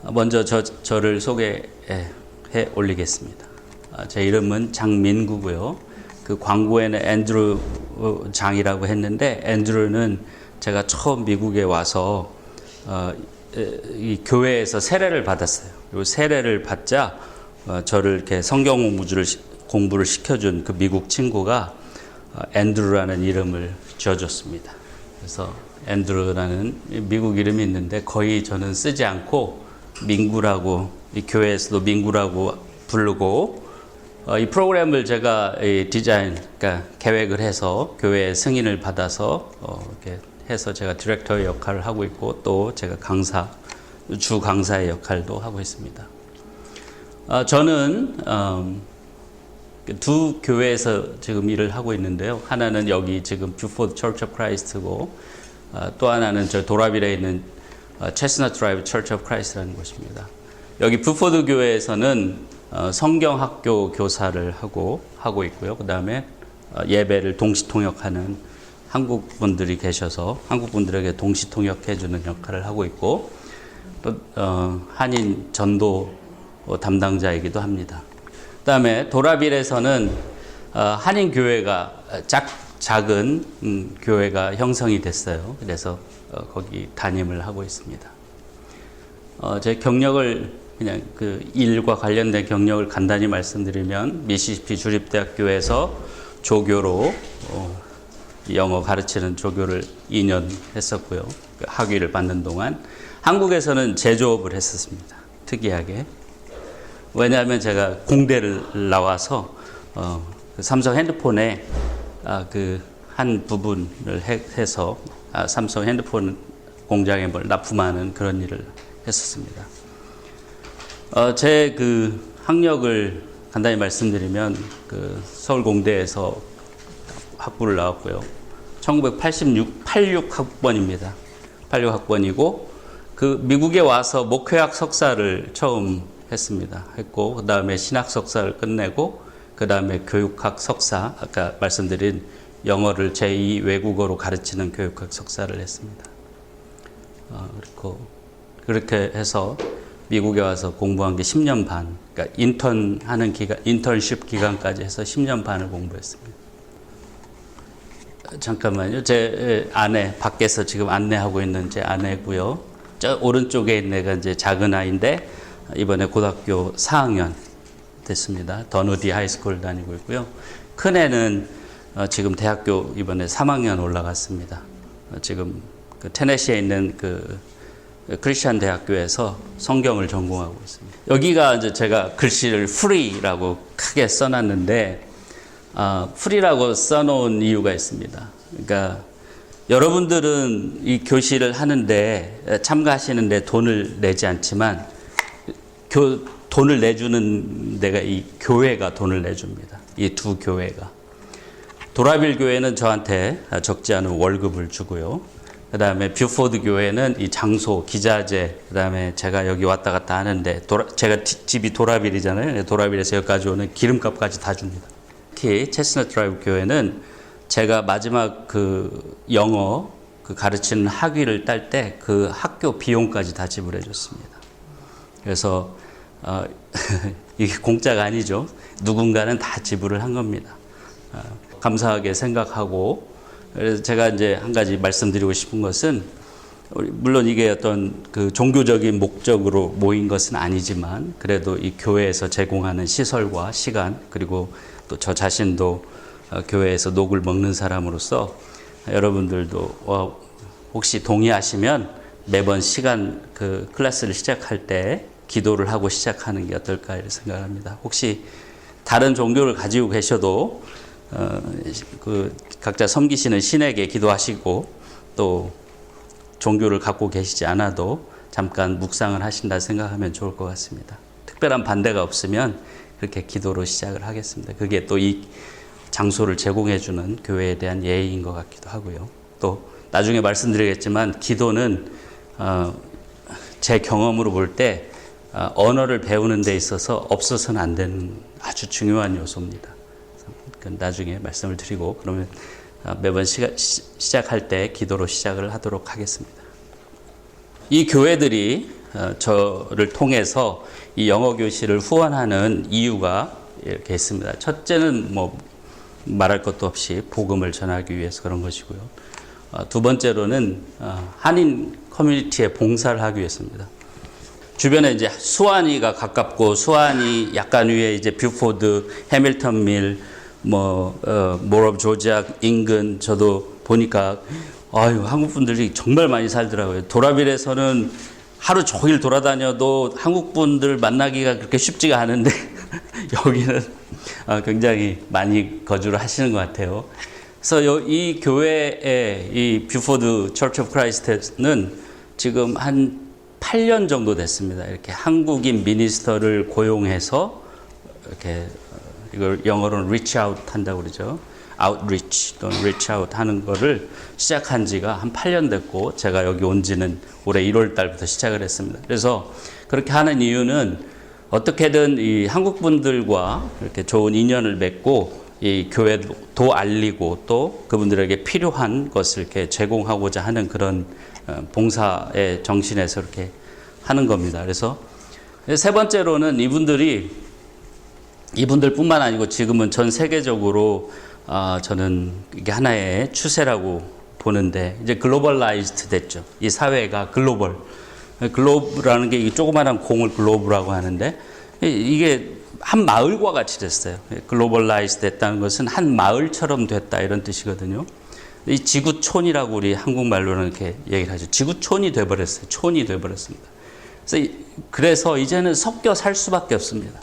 먼저 저를 소개해 올리겠습니다. 제 이름은 장민구고요. 그 광고에는 앤드루 장이라고 했는데, 앤드루는 제가 처음 미국에 와서 이 교회에서 세례를 받았어요. 그리고 세례를 받자 저를 이렇게 성경 공부를 시켜준 그 미국 친구가 앤드루라는 이름을 지어줬습니다. 그래서 앤드루라는 미국 이름이 있는데 거의 저는 쓰지 않고 민구라고, 이 교회에서도 민구라고 부르고, 이 프로그램을 제가 그러니까 계획을 해서 교회 승인을 받아서 이렇게 해서 제가 디렉터의 역할을 하고 있고, 또 제가 주 강사의 역할도 하고 있습니다. 저는 두 교회에서 지금 일을 하고 있는데요. 하나는 여기 지금 뷰포드 처치 오브 크라이스트고, 또 하나는 저 도라빌에 있는 체스넛 드라이브 처치 오브 크라이스트라는 곳입니다. 여기 뷰포드 교회에서는 성경학교 교사를 하고 있고요. 그 다음에 예배를 동시통역하는 한국 분들이 계셔서 한국 분들에게 동시통역해주는 역할을 하고 있고, 또 한인 전도 담당자이기도 합니다. 그 다음에 도라빌에서는 한인 교회가 작은 교회가 형성이 됐어요. 그래서 거기 담임을 하고 있습니다. 제 경력을 그냥 그 일과 관련된 경력을 간단히 말씀드리면, 미시시피 주립대학교에서 조교로 영어 가르치는 조교를 2년 했었고요. 그 학위를 받는 동안 한국에서는 제조업을 했었습니다. 특이하게. 왜냐하면 제가 공대를 나와서 그 삼성 핸드폰에 그 한 부분을 해서 삼성 핸드폰 공장에 뭘 납품하는 그런 일을 했었습니다. 제 그 학력을 간단히 말씀드리면, 그 서울공대에서 학부를 나왔고요. 86 학번입니다. 86 학번이고, 그 미국에 와서 목회학 석사를 처음 했고, 그 다음에 신학 석사를 끝내고, 그 다음에 교육학 석사, 아까 말씀드린 영어를 제2 외국어로 가르치는 교육학 석사를 했습니다. 그리고 그렇게 해서 미국에 와서 공부한 게 10년 반, 그러니까 인턴십 기간까지 해서 10년 반을 공부했습니다. 잠깐만요. 제 아내, 밖에서 지금 안내하고 있는 제 아내고요. 저 오른쪽에 있는 애가 이제 작은 아이인데, 이번에 고등학교 4학년 됐습니다. 더누디 하이스쿨 다니고 있고요. 큰 애는 지금 대학교 이번에 3학년 올라갔습니다. 지금 그 테네시에 있는 그 크리스천 대학교에서 성경을 전공하고 있습니다. 여기가 이제 제가 글씨를 free라고 크게 써놨는데, free라고 써놓은 이유가 있습니다. 그러니까 여러분들은 이 교실을 하는데, 참가하시는데 돈을 내지 않지만, 돈을 내주는 데가 이 교회가 돈을 내줍니다. 이 두 교회가. 도라빌 교회는 저한테 적지 않은 월급을 주고요. 그 다음에 뷰포드 교회는 이 장소, 기자재, 그 다음에 제가 여기 왔다 갔다 하는데, 제가 집이 도라빌이잖아요. 도라빌에서 여기까지 오는 기름값까지 다 줍니다. 특히 체스넛 드라이브 교회는 제가 마지막 그 영어 그 가르치는 학위를 딸 때 그 학교 비용까지 다 지불해 줬습니다. 그래서 이게 공짜가 아니죠. 누군가는 다 지불을 한 겁니다. 감사하게 생각하고, 그래서 제가 이제 한 가지 말씀드리고 싶은 것은, 물론 이게 어떤 그 종교적인 목적으로 모인 것은 아니지만, 그래도 이 교회에서 제공하는 시설과 시간, 그리고 또 저 자신도 교회에서 녹을 먹는 사람으로서 여러분들도 혹시 동의하시면 매번 시간 그 클래스를 시작할 때 기도를 하고 시작하는 게 어떨까 이렇게 생각합니다. 혹시 다른 종교를 가지고 계셔도 그 각자 섬기시는 신에게 기도하시고, 또 종교를 갖고 계시지 않아도 잠깐 묵상을 하신다 생각하면 좋을 것 같습니다. 특별한 반대가 없으면 그렇게 기도로 시작을 하겠습니다. 그게 또 이 장소를 제공해 주는 교회에 대한 예의인 것 같기도 하고요. 또 나중에 말씀드리겠지만, 기도는 제 경험으로 볼 때 언어를 배우는 데 있어서 없어서는 안 되는 아주 중요한 요소입니다. 나중에 말씀을 드리고, 그러면 매번 시작할 때 기도로 시작을 하도록 하겠습니다. 이 교회들이 저를 통해서 이 영어 교실을 후원하는 이유가 이렇게 있습니다. 첫째는 뭐 말할 것도 없이 복음을 전하기 위해서 그런 것이고요. 두 번째로는 한인 커뮤니티에 봉사를 하기 위해서입니다. 주변에 이제 수완이가 가깝고 수완이 약간 위에 이제 뷰포드, 해밀턴 밀, 몰 오브 조지아 인근 저도 보니까 아유 한국 분들이 정말 많이 살더라고요. 도라빌에서는 하루 종일 돌아다녀도 한국 분들 만나기가 그렇게 쉽지가 않은데 여기는 굉장히 많이 거주를 하시는 것 같아요. 그래서 이 교회의 이 뷰포드 처치 오브 크라이스트는 지금 한 8년 정도 됐습니다. 이렇게 한국인 미니스터를 고용해서 이렇게 이걸 영어로는 reach out 한다고 그러죠. outreach 또는 reach out 하는 거를 시작한 지가 한 8년 됐고 제가 여기 온 지는 올해 1월 달부터 시작을 했습니다. 그래서 그렇게 하는 이유는 어떻게든 이 한국 분들과 이렇게 좋은 인연을 맺고 이 교회도 알리고 또 그분들에게 필요한 것을 이렇게 제공하고자 하는 그런 봉사의 정신에서 이렇게 하는 겁니다. 그래서 세 번째로는 이분들뿐만 아니고 지금은 전 세계적으로 저는 이게 하나의 추세라고 보는데 이제 글로벌라이즈드 됐죠. 이 사회가 글로브라는 게 이 조그마한 공을 글로브라고 하는데 이게 한 마을과 같이 됐어요. 글로벌라이즈 됐다는 것은 한 마을처럼 됐다 이런 뜻이거든요. 이 지구촌이라고 우리 한국말로는 이렇게 얘기를 하죠. 지구촌이 돼버렸어요. 촌이 돼버렸습니다. 그래서 이제는 섞여 살 수밖에 없습니다.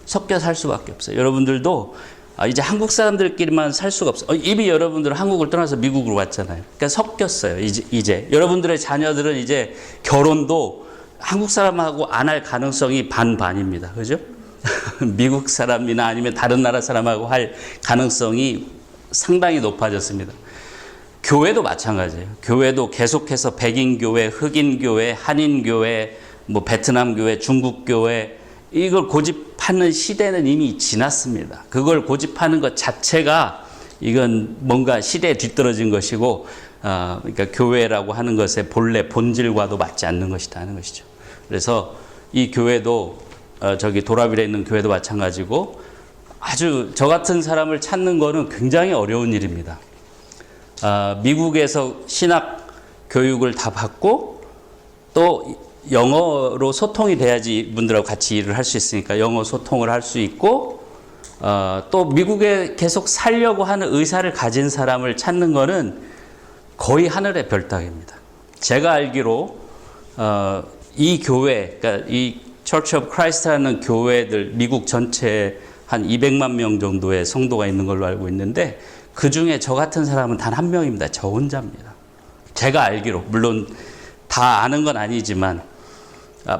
섞여 살 수밖에 없어요. 여러분들도 이제 한국 사람들끼리만 살 수가 없어요. 이미 여러분들은 한국을 떠나서 미국으로 왔잖아요. 그러니까 섞였어요. 이제 여러분들의 자녀들은 이제 결혼도 한국 사람하고 안 할 가능성이 반반입니다. 그죠? 미국 사람이나 아니면 다른 나라 사람하고 할 가능성이 상당히 높아졌습니다. 교회도 마찬가지예요. 교회도 계속해서 백인 교회, 흑인 교회, 한인 교회, 베트남 교회, 중국 교회 이걸 고집하는 시대는 이미 지났습니다. 그걸 고집하는 것 자체가 이건 뭔가 시대에 뒤떨어진 것이고, 그러니까 교회라고 하는 것의 본래 본질과도 맞지 않는 것이다 하는 것이죠. 그래서 이 교회도 저기 도라빌에 있는 교회도 마찬가지고 아주 저 같은 사람을 찾는 거는 굉장히 어려운 일입니다. 미국에서 신학 교육을 다 받고 또 영어로 소통이 돼야지 이분들하고 같이 일을 할 수 있으니까 영어 소통을 할 수 있고 또 미국에 계속 살려고 하는 의사를 가진 사람을 찾는 거는 거의 하늘의 별 따기입니다. 제가 알기로 이 교회, 그러니까 이 Church of Christ라는 교회들 미국 전체에 한 200만 명 정도의 성도가 있는 걸로 알고 있는데 그 중에 저 같은 사람은 단 한 명입니다. 저 혼자입니다. 제가 알기로 물론 다 아는 건 아니지만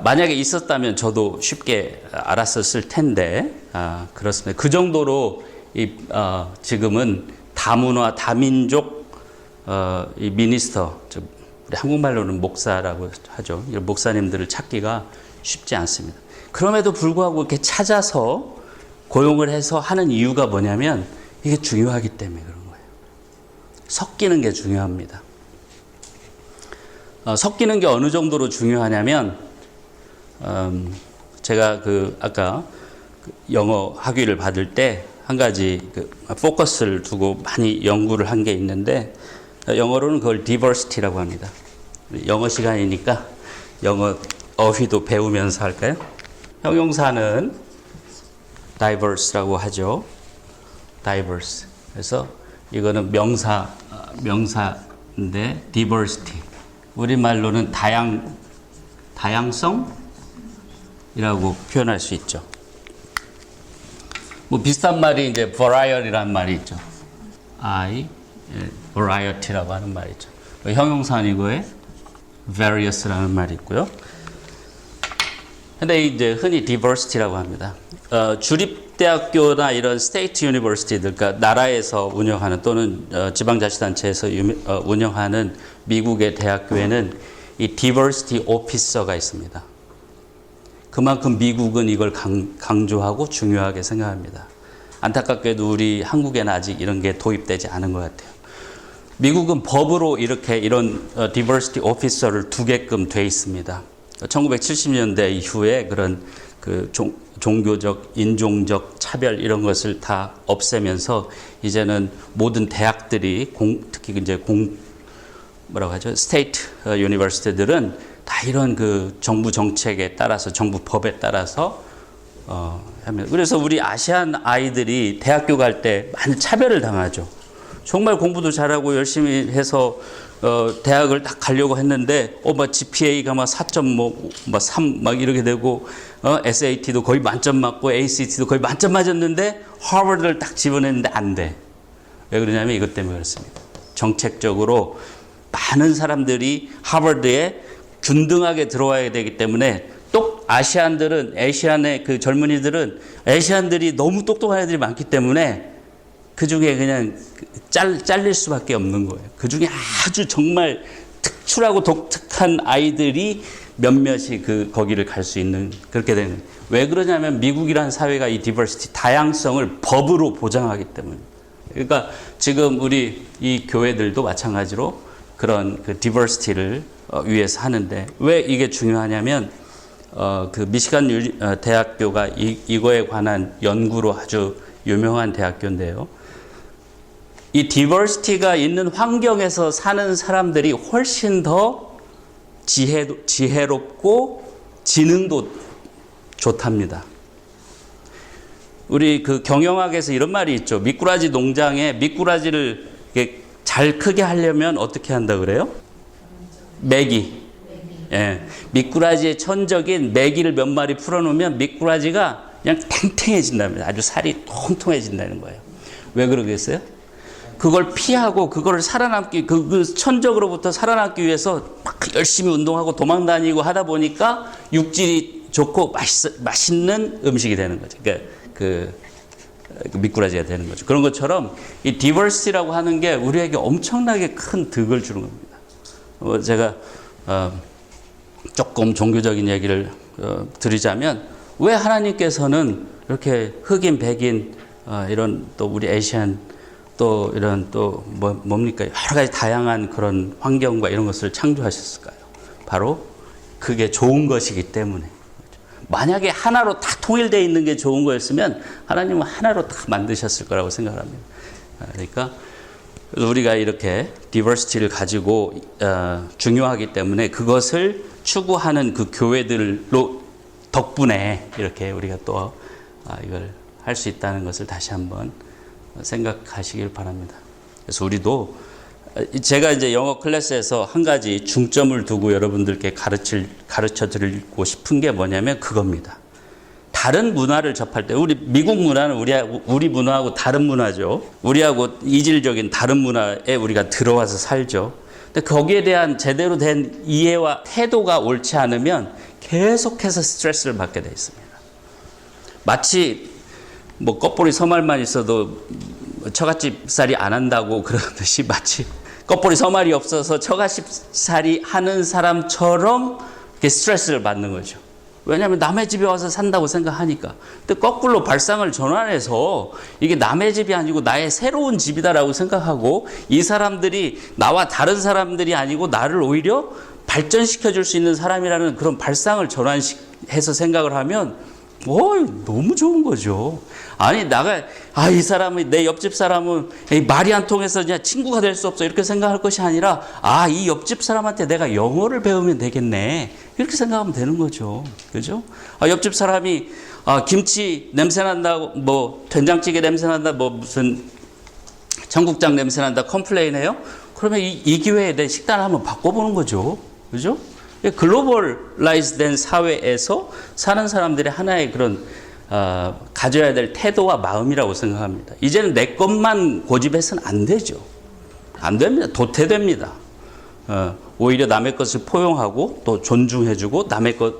만약에 있었다면 저도 쉽게 알았었을 텐데 그렇습니다. 그 정도로 지금은 다문화 다민족 이 미니스터 우리 한국말로는 목사라고 하죠. 이런 목사님들을 찾기가 쉽지 않습니다. 그럼에도 불구하고 이렇게 찾아서 고용을 해서 하는 이유가 뭐냐면 이게 중요하기 때문에 그런 거예요. 섞이는 게 중요합니다. 섞이는 게 어느 정도로 중요하냐면 제가 아까 영어 학위를 받을 때 한 가지 포커스를 두고 많이 연구를 한 게 있는데 영어로는 그걸 diversity라고 합니다. 영어 시간이니까 영어 어휘도 배우면서 할까요? 형용사는 diverse라고 하죠. diverse. 그래서 이거는 명사인데 diversity. 우리말로는 다양성이라고 표현할 수 있죠. 비슷한 말이 이제 variety라는 말이 있죠. variety라고 하는 말이 있죠. 형용사는 이거에 various라는 말이 있고요. 근데 이제 흔히 diversity라고 합니다. 주립대학교나 이런 state university들, 그러니까 나라에서 운영하는 또는 지방자치단체에서 운영하는 미국의 대학교에는 이 diversity officer가 있습니다. 그만큼 미국은 이걸 강조하고 중요하게 생각합니다. 안타깝게도 우리 한국에는 아직 이런 게 도입되지 않은 것 같아요. 미국은 법으로 이런 diversity officer를 두게끔 돼 있습니다. 1970년대 이후에 그런 그 종교적, 인종적 차별 이런 것을 다 없애면서 이제는 모든 대학들이 특히 이제 뭐라고 하죠? 스테이트 유니버시티들은 다 이런 그 정부 정책에 따라서 정부 법에 따라서 하면 그래서 우리 아시안 아이들이 대학교 갈 때 많이 차별을 당하죠. 정말 공부도 잘하고 열심히 해서 대학을 딱 가려고 했는데 막 GPA가 막 4.3 막 이렇게 되고 SAT도 거의 만점 맞고 ACT도 거의 만점 맞았는데 하버드를 딱 집어냈는데 안 돼. 왜 그러냐면 이것 때문에 그렇습니다. 정책적으로 많은 사람들이 하버드에 균등하게 들어와야 되기 때문에 아시안의 그 젊은이들은 아시안들이 너무 똑똑한 애들이 많기 때문에 그 중에 그냥 잘릴 수밖에 없는 거예요. 그 중에 아주 정말 특출하고 독특한 아이들이 몇몇이 거기를 갈 수 있는 그렇게 되는 거예요. 왜 그러냐면 미국이라는 사회가 이 디버시티 다양성을 법으로 보장하기 때문에. 그러니까 지금 우리 이 교회들도 마찬가지로 그런 그 디버시티를 위해서 하는데 왜 이게 중요하냐면 그 미시간 대학교가 이거에 관한 연구로 아주 유명한 대학교인데요. 이 디버시티가 있는 환경에서 사는 사람들이 훨씬 더 지혜롭고 지능도 좋답니다. 우리 그 경영학에서 이런 말이 있죠. 미꾸라지 농장에 미꾸라지를 잘 크게 하려면 어떻게 한다 그래요? 메기. 예. 미꾸라지의 천적인 메기를 몇 마리 풀어놓으면 미꾸라지가 그냥 탱탱해진답니다. 아주 살이 통통해진다는 거예요. 왜 그러겠어요? 그걸 피하고 그걸 살아남기 그 천적으로부터 살아남기 위해서 막 열심히 운동하고 도망다니고 하다 보니까 육질이 좋고 맛있는 음식이 되는 거죠. 그러니까 그 미꾸라지가 되는 거죠. 그런 것처럼 이 디버시티라고 하는 게 우리에게 엄청나게 큰 득을 주는 겁니다. 제가 조금 종교적인 얘기를 드리자면 왜 하나님께서는 이렇게 흑인, 백인 이런 또 우리 아시안 또 이런 또 뭡니까 여러 가지 다양한 그런 환경과 이런 것을 창조하셨을까요? 바로 그게 좋은 것이기 때문에. 만약에 하나로 다 통일되어 있는 게 좋은 거였으면 하나님은 하나로 다 만드셨을 거라고 생각을 합니다. 그러니까 우리가 이렇게 디버시티를 가지고 중요하기 때문에 그것을 추구하는 그 교회들로 덕분에 이렇게 우리가 또 이걸 할 수 있다는 것을 다시 한번 생각하시길 바랍니다. 그래서 우리도 제가 이제 영어 클래스에서 한 가지 중점을 두고 여러분들께 가르쳐 드리고 싶은 게 뭐냐면 그겁니다. 다른 문화를 접할 때 우리 미국 문화는 우리 문화하고 다른 문화죠. 우리하고 이질적인 다른 문화에 우리가 들어와서 살죠. 근데 거기에 대한 제대로 된 이해와 태도가 옳지 않으면 계속해서 스트레스를 받게 돼 있습니다. 마치 껍보리 서말만 있어도 처갓집살이 안 한다고 그러듯이 마치 껍보리 서말이 없어서 처갓집살이 하는 사람처럼 스트레스를 받는 거죠. 왜냐하면 남의 집에 와서 산다고 생각하니까. 근데 거꾸로 발상을 전환해서 이게 남의 집이 아니고 나의 새로운 집이다라고 생각하고 이 사람들이 나와 다른 사람들이 아니고 나를 오히려 발전시켜 줄 수 있는 사람이라는 그런 발상을 전환해서 생각을 하면 너무 좋은 거죠. 아니 이 사람이 내 옆집 사람은 말이 안 통해서 그냥 친구가 될 수 없어 이렇게 생각할 것이 아니라 이 옆집 사람한테 내가 영어를 배우면 되겠네 이렇게 생각하면 되는 거죠. 그죠? 옆집 사람이 김치 냄새 난다고 된장찌개 냄새 난다 무슨 청국장 냄새 난다 컴플레인해요? 그러면 이 기회에 내 식단을 한번 바꿔보는 거죠. 그죠? 글로벌라이즈된 사회에서 사는 사람들의 하나의 그런 가져야 될 태도와 마음이라고 생각합니다. 이제는 내 것만 고집해서는 안 되죠. 안 됩니다. 도태됩니다. 오히려 남의 것을 포용하고 또 존중해주고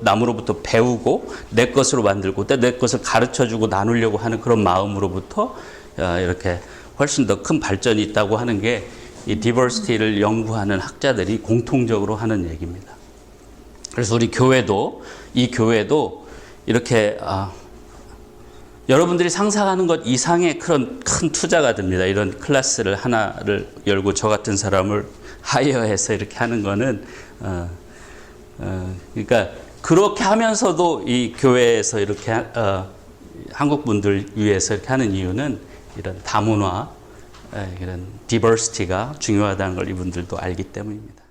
남으로부터 배우고 내 것으로 만들고 내 것을 가르쳐주고 나누려고 하는 그런 마음으로부터 이렇게 훨씬 더 큰 발전이 있다고 하는 게 이 디버시티를 연구하는 학자들이 공통적으로 하는 얘기입니다. 그래서 우리 교회도 이렇게 여러분들이 상상하는 것 이상의 그런 큰 투자가 됩니다. 이런 클래스를 하나를 열고 저 같은 사람을 하이어해서 이렇게 하는 거는 그러니까 그렇게 하면서도 이 교회에서 이렇게 한국 분들 위해서 이렇게 하는 이유는 이런 다문화, 이런 디버시티가 중요하다는 걸 이분들도 알기 때문입니다.